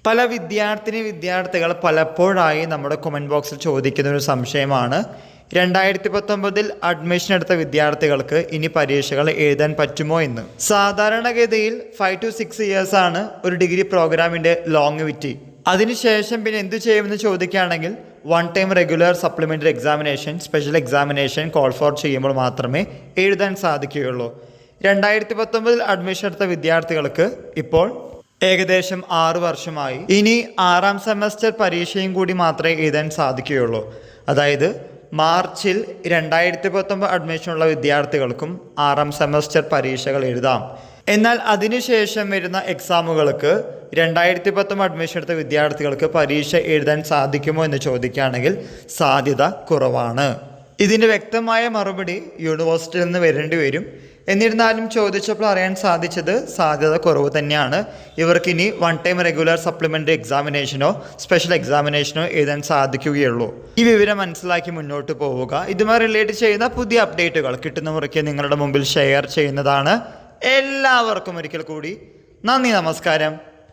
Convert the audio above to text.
പല വിദ്യാർത്ഥികൾ പലപ്പോഴായി നമ്മുടെ കമൻറ്റ് ബോക്സിൽ ചോദിക്കുന്ന ഒരു സംശയമാണ് 2019 അഡ്മിഷൻ എടുത്ത വിദ്യാർത്ഥികൾക്ക് ഇനി പരീക്ഷകൾ എഴുതാൻ പറ്റുമോ എന്ന്. സാധാരണഗതിയിൽ 5 to 6 ഇയേഴ്സ് ആണ് ഒരു ഡിഗ്രി പ്രോഗ്രാമിൻ്റെ ലോങ്വിറ്റി. അതിനുശേഷം പിന്നെ എന്തു ചെയ്യുമെന്ന് ചോദിക്കുകയാണെങ്കിൽ 1 time regular supplementary examination, special examination call for ചെയ്യുമ്പോൾ മാത്രമേ എഴുതാൻ സാധിക്കുകയുള്ളൂ. 2019 അഡ്മിഷൻ എടുത്ത വിദ്യാർത്ഥികൾക്ക് ഇപ്പോൾ ഏകദേശം 6 വർഷമായി. ഇനി 6ാം സെമസ്റ്റർ പരീക്ഷയും കൂടി മാത്രമേ എഴുതാൻ സാധിക്കുകയുള്ളൂ. അതായത് മാർച്ചിൽ 2019 അഡ്മിഷനുള്ള വിദ്യാർത്ഥികൾക്കും 6ാം സെമസ്റ്റർ പരീക്ഷകൾ എഴുതാം. എന്നാൽ അതിനുശേഷം വരുന്ന എക്സാമുകൾക്ക് 2019 അഡ്മിഷൻ എടുത്ത വിദ്യാർത്ഥികൾക്ക് പരീക്ഷ എഴുതാൻ സാധിക്കുമോ എന്ന് ചോദിക്കുകയാണെങ്കിൽ സാധ്യത കുറവാണ്. ഇതിന് വ്യക്തമായ മറുപടി യൂണിവേഴ്സിറ്റിയിൽ നിന്ന് വരേണ്ടി വരും. എന്നിരുന്നാലും ചോദിച്ചപ്പോൾ അറിയാൻ സാധിച്ചത് സാധ്യത കുറവ് തന്നെയാണ്. ഇവർക്കിനി 1 ടൈം റെഗുലർ സപ്ലിമെൻ്ററി എക്സാമിനേഷനോ സ്പെഷ്യൽ എക്സാമിനേഷനോ എഴുതാൻ സാധിക്കുകയുള്ളൂ. ഈ വിവരം മനസ്സിലാക്കി മുന്നോട്ട് പോവുക. ഇതുമായി റിലേറ്റ് ചെയ്യുന്ന പുതിയ അപ്ഡേറ്റുകൾ കിട്ടുന്ന മുറയ്ക്ക് നിങ്ങളുടെ മുമ്പിൽ ഷെയർ ചെയ്യുന്നതാണ്. എല്ലാവർക്കും ഒരിക്കൽ കൂടി നന്ദി, നമസ്കാരം.